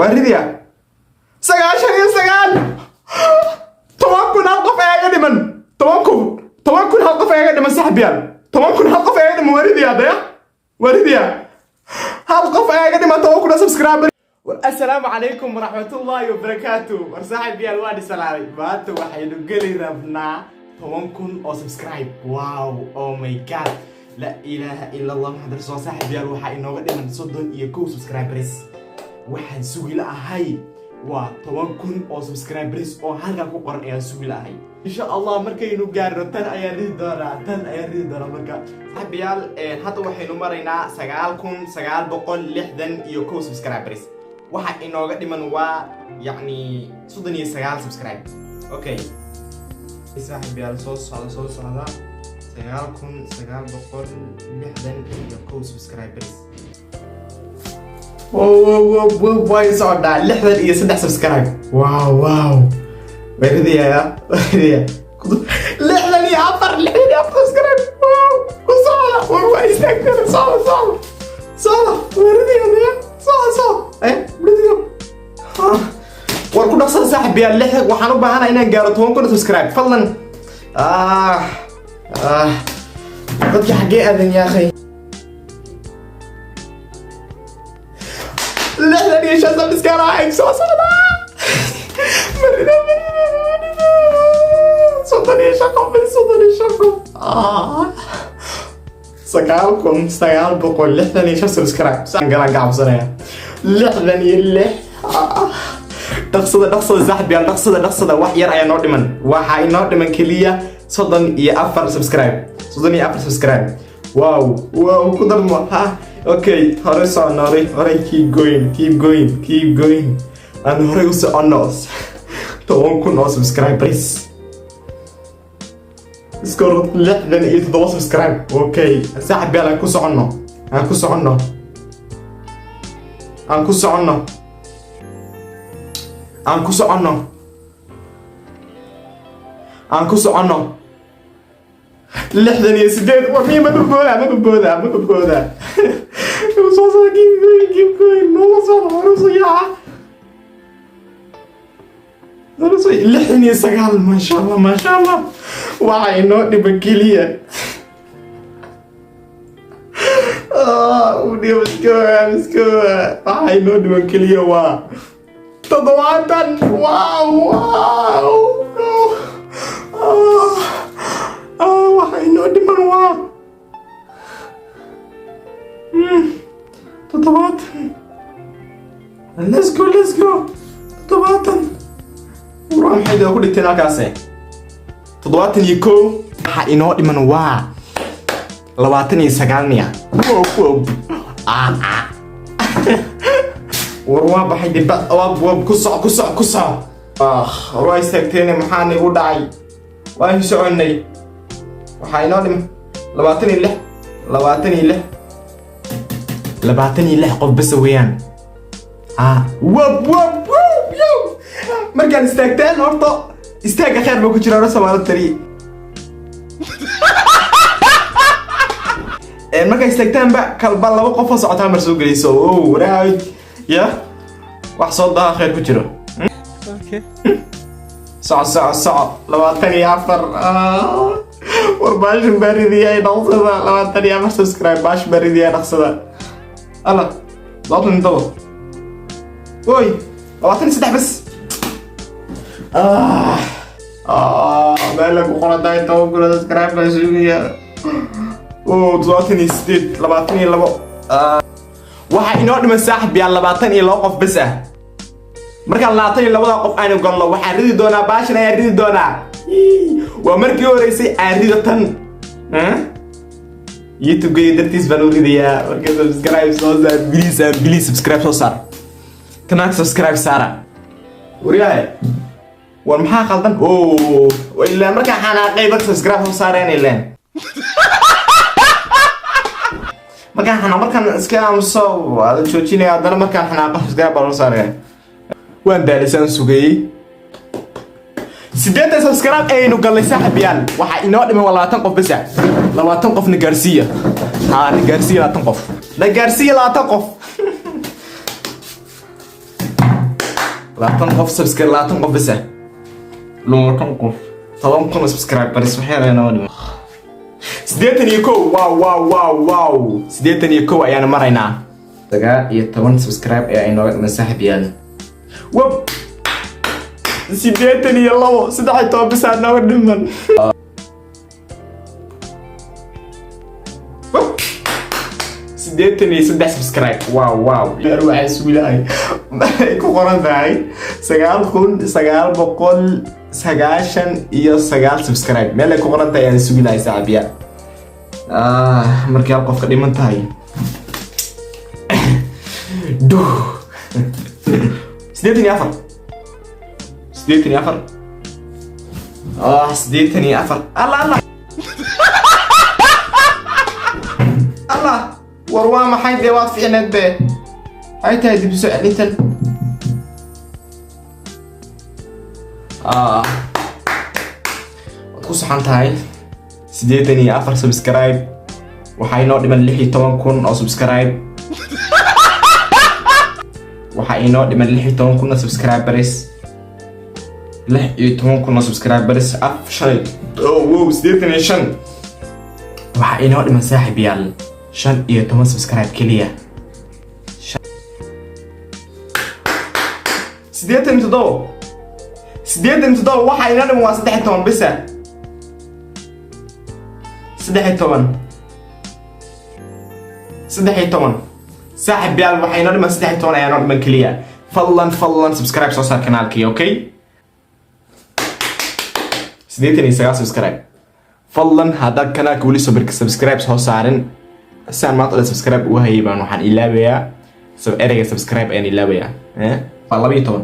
وارديا سجال شنو سجال توكل هالقف يا من توكل هالقف يا من سحبيان توكل هالقف يا من وارديا ده وارديا هالقف يا من توكل سبسكرايب. السلام عليكم ورحمة الله وبركاته ورساحب بيا الوادي سلامي باتو وحيدو قلي ربنا توكل أو سبسكرايب. واو أو ماي جاد لا إله إلا الله محمد رسول الله. صاحب بيا الوحي إنه قد من صدق يكون سبسكرايبرز واحد سوي لا هاي وتوكل أو سبسكرايبرز أو هذا كوكر أي سوي لا هاي إن شاء الله مركي نقار تن أياري دارا مركا. صاحب بيا حتى وحي نمرنا سجال بقول لحدن يكون سبسكرايبرز waxa inooga dhiman waa yani 39 subscribe. Okay saaxiib yaal soo socda 9960 subscribers. wow way soo dhaa 63 subscribe. wow waridiya 64 subscribe. wow kusoo waa istaagtay soo waridiya soo warku dhaqsan saaxiib yaal lixda waxaan u baahanahay inaan gaaro 10 subscribe fadlan. dadka xagee aadan yaa akhay lixda iyo shan subscribe soo socda صدري شكو سقال بقول لحظة شو سبسكرايب سانقرا قاعد صنايا لحظة اللح دقصة زاحب يا دقصة وحير أي نوع من وحي نوع من كلية صدن يأفر سبسكرايب واو قدر ما ها اوكي هرس نوري keep going and هرس on us توكل نو سبسكرايب بليز سكور لحظة يتضوى سبسكرايب. اوكي ساحب يلا كوسو عنه لحظة يا سيدات ومي ما ببودا وصوصا keep going نوصل ورصيحة لحظة يا سقال ما شاء الله وعي نوع بكلية ودي مسكوها وعي نوع بكلية تضواتا واو وعي نوع بمنوا تضواتا let's go تضواتا وراح حيدا أقول لك تناكاسي تضواتن يكو حقينو دي من لواتن يساقالنيا وروا بحيدي واب كسع روا يستاكتيني محاني وداعي واهي سعوني وحقينو دي لواتن يلح قف بس ويان واب مركان استاكتين هورتو استاك خير ما كنت راسا على الطريق marka istaagtaan ba kalba laba qof oo socota mar soo galeyso waraay ya wax soo daa khayr ku jiro. Okay sac 24 warbaash baridiyay dhaqsada 24 subscribe baash baridiyay dhaqsada alla laabtan inta oy 23 bas بالك وقرا توكل سبسكرايب بسويا دواتني ستيت لباتني لبا waxa inoo dhiman saaxib yaa 22 qof bas ah marka 22 qof aynu galno waxa ridi doonaa baashan ay ridi doonaa waa markii horeysay aan ridi tan YouTube gay dartiis baan u ridiyaa marka subscribe soo saar please subscribe soo saar kana subscribe saara wariyahay والمحا خلطن وإلا مركا حانا قيبك سبسكرايب وصارين إلين مركا حانا مركا اسكام الصو هذا تشوتشيني هذا مركا حانا سبسكرايب وصارين وين دالسان سوقي سيدات سبسكرايب أي نقول لي ساحب يال وحا إنه لما والله تنقف بس لو تنقف نجارسية نجارسية لا تنقف لا تنقف لا تنقف سبسكرايب لا تنقف بس لو تنقف طبعا كنا سبسكرايب بس وحيانا انا ودي سديتني يكو واو سديتني يكو يعني مرينا دقا يتون سبسكرايب يعني مساحب يعني وب سديتني يلا سدحي تو بس انا ودمن سديتني سدح سبسكرايب واو يروح اسويلاي كو قران داي سغال بقول سغاشن iyo sagaal subscribe meel ay ku qoran tahay aan sugilaay saaxiibiya markii qofka dhiman tahay do 84 الله الله warwaa maxay deewaad fiicneed be ay tahay dib soo celintan ku saxan tahay 84 subscribe waxay noo dhiman 16,000 oo subscribe waxay noo dhiman 16,000 subscribers 16,000 subscribers afshay wow 85 waxay noo dhiman saaxiib yaal 15 subscribe kaliya 87 waxay noo dhiman waa 13 bisa 13 saaxiib yaal waxay noo dhiman 13 ayaa noo dhiman kaliya fadlan subscribe soo saar kanaalkii okay 89 subscribe fadlan hadda kanaalka wali subscribe soo saarin saan ma qala subscribe u hayay baan waxaan ilaabayaa ereyga subscribe ayaan ilaabayaa waa 12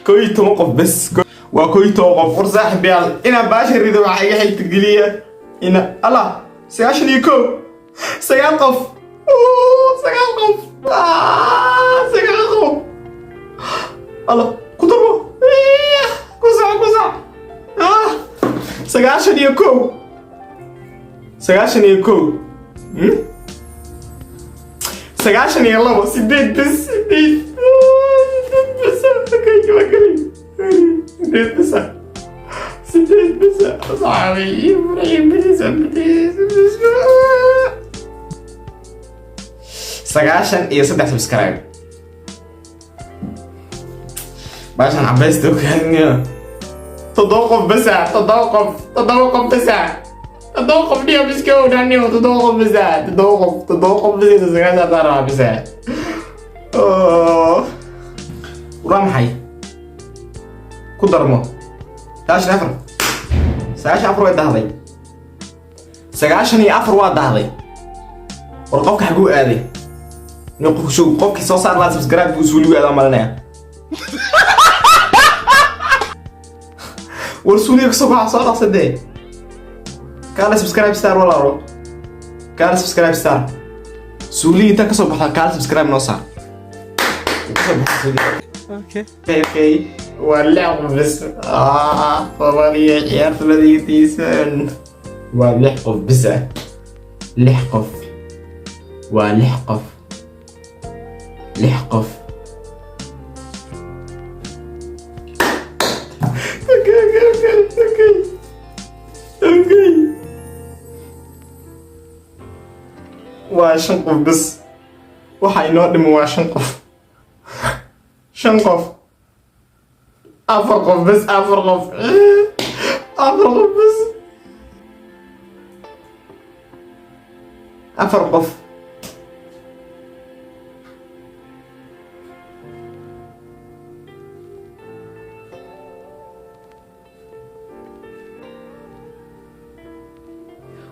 كوي توقف بس وكوي توقف ورزاح بيال إنا باشر ريدو وحاجة حي تقلية إنا الله سياشن يكو سيقف سيقف الله كتبه كوزع سياشن يكو سياشن يلا بس سديد بس صعبي سقاشن iyo 3 subscribe باشا عباس دوكان تضوقف بس تضوقف دي بسكو داني تضوقف بس سقاشن ترى بس ورمحي كدرمو ساعش أفر وادهضي ساعشني أفر وادهضي ورقبك حقوق هذه نقف شو قفك صار لا سبسكرايب وسولي هذا مالنا ورسولي صباح صار صدق كان سبسكرايب ستار ولا رو كان سبسكرايب ستار سولي انت كصبح كان سبسكرايب نصار اوكي ولا بس والله عيارت الذي تيسن ولحقف بس لحقف اوكي وشنقف بس waxay noo dhimo waa 5 qof 5 qof 4 qof bas 4 qof 4 qof bas 4 qof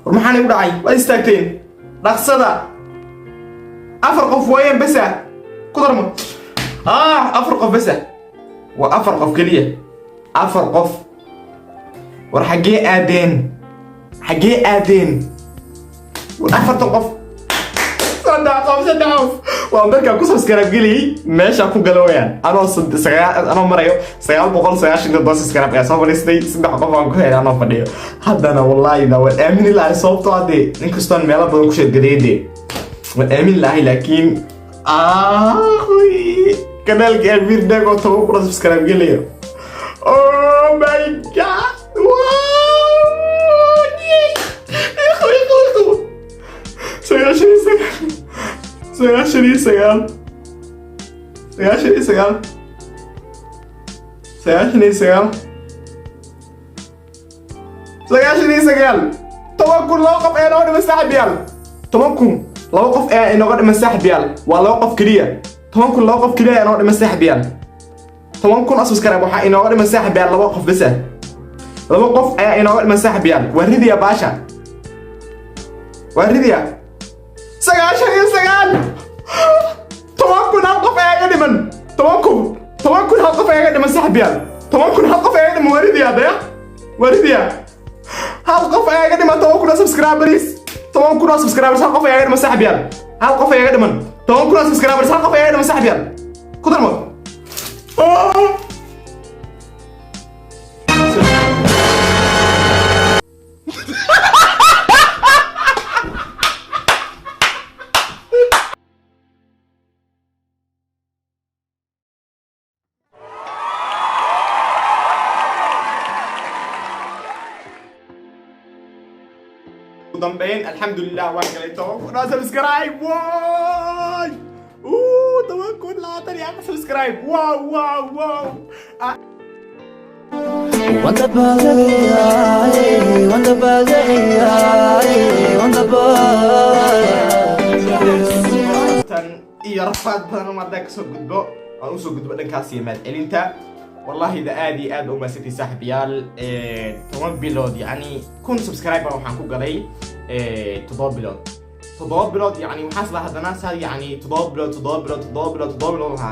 ومحاني ودعي واستاكتين رقصدا 4 qof وين بس كدرمو 4 qof بس وأفر قف كلية 4 qof ورحقي آدين وأفر قف صدق قف وأمبرك أكو سبسكرايب قلي ماشي أكو قلويان أنا مريو سيال بقول سياشن دو سبسكرايب يا صاحب ليستي صدق قف أنكو هيدا أنا فديو حتى أنا والله إذا والآمن الله صوبتو عدي نكستان ميلا بدون كشت قديدي والآمن الله لكن خوي kanaalka Elvir Deg oo 10 kun subscribe geliyo. Oh my god. toban kun laba qof ee inoo dhiman saaxiibayaal. toban kun laba qof ee inooga dhiman saaxiibayaal. waa laba qof kaliya. toban kun laba qof kaliya inoo dhiman saaxiibayaal. toban kun subscribe waxaa inooga dhiman saaxiibayaal laba qof bas. laba qof ayaa inooga dhiman saaxiibayaal. waa ridiya baasha. waa ridiya. 99 toban kun hal qof ayaa iga dhiman. toban kun hal qof ayaa iga dhiman saaxiibayaal. toban kun hal qof ayaa iga dhiman. waa ridiya daya. waa ridiya. hal qof ayaa iga dhiman 10 kun subscribers. 10 kun subscribers hal qof ayaa iga dhiman saaxiibayaal. hal qof ayaa iga dhiman 10 kun subscribers hal qof ayaa iga dhiman saaxiibayaal. ku darmo. ضمبين الحمد لله واكل توكل سبسكرايب واي توكل لا تري على سبسكرايب واو يا رفعت بدل ما داك سو غدبو او سو غدبو دنكاس يماد علينتا والله اذا ادي اد او مسيتي صاحبيال 10 بلود يعني كون سبسكرايبر waxaan ku galay 7 بلود يعني waxaas la hadana saa يعني 7 بلود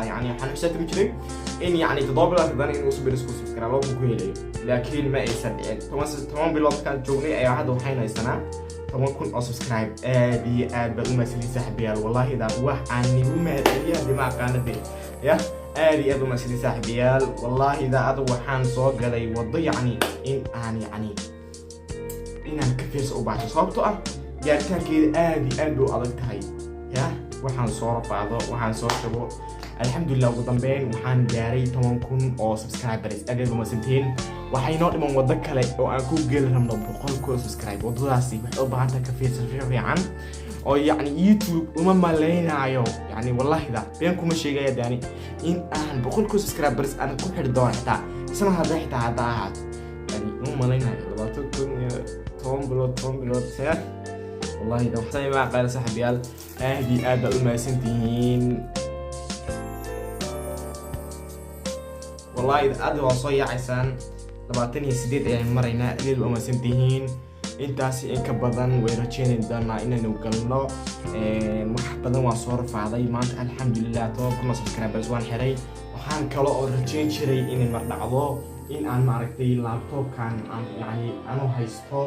يعني waxaan xisaabi jiray in يعني 7 بلود hadana inuu soo birisku subscribe loo ku helayo laakiin ma aysan dhicin 10 بلود kan joognay ayaa hadda waxaan haysanaa 10 kun oo subscribe aad baa u mas'uuliyad saaxiibayaal wallahi da waxaan nigu mahadceliyay dimaa qaanade ya aad u mas'uuliyad saaxiibayaal wallahi da aad waxaan soo galay wado yani in aan yani inaan ka fiirso u baaxo sababtoo ah gaaritaankeeda aad u adag tahay ya waxaan soo rafaado waxaan soo shabo alxamdulillah ugu dambeyn waxaan gaaray 10 kun oo subscribers aad uma santeen waxay noo dhiman wado kale oo aan ku geli rabno 100 kun subscribe wadadaasi waxay u baahan tahay ka fiirso fiican oo yani YouTube uma maleynayo yani wallahi da been kuma sheegaya daani in aan 100 kun subscribers aan ku xidhi doono xitaa isna hadda xitaa ahaad yani uma maleynayo 20 kun 10 بلود سير والله ده محتاج ما قال صاحب يال اهدي ادى ما سنتين والله اذا ادى وصيع عسان 28 يعني مرينا ليل وما سنتين intaas in ka badan way rajeyn doonaa inaan galno wax badan waa soo rafaaday maanta alxamdulillah 10 kun subscribers waan xiray waxaan kale oo rajeyn jiray inay mar dhacdo in aan maaragtay laptopkan aan yani aanu haysto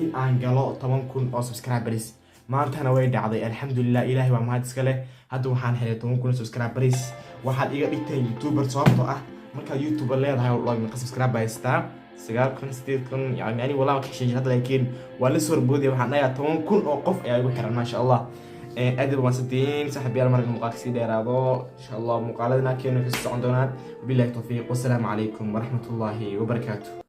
in aan galo 10 kun oo subscribers maantana way dhacday alxamdulillah ilaahay waa mahad iska leh hadda waxaan helay 10 kun subscribers waxaad iga dhigtay youtuber sababtoo ah marka youtuber leedahay oo loo subscribe haysta 9 kun 8 kun yani walaa ka shaqeeyay hadda laakiin waa la soo boodiy waxaan dhayaa 10 kun oo qof ayaa igu xiran ma sha Allah aad baan sideen saaxiibayaal marka muuqaalka si dheeraado insha Allah muuqaaladana keeno ka socon doonaan billahi tawfiiq wasalaamu calaykum wa rahmatullahi wa barakaatuh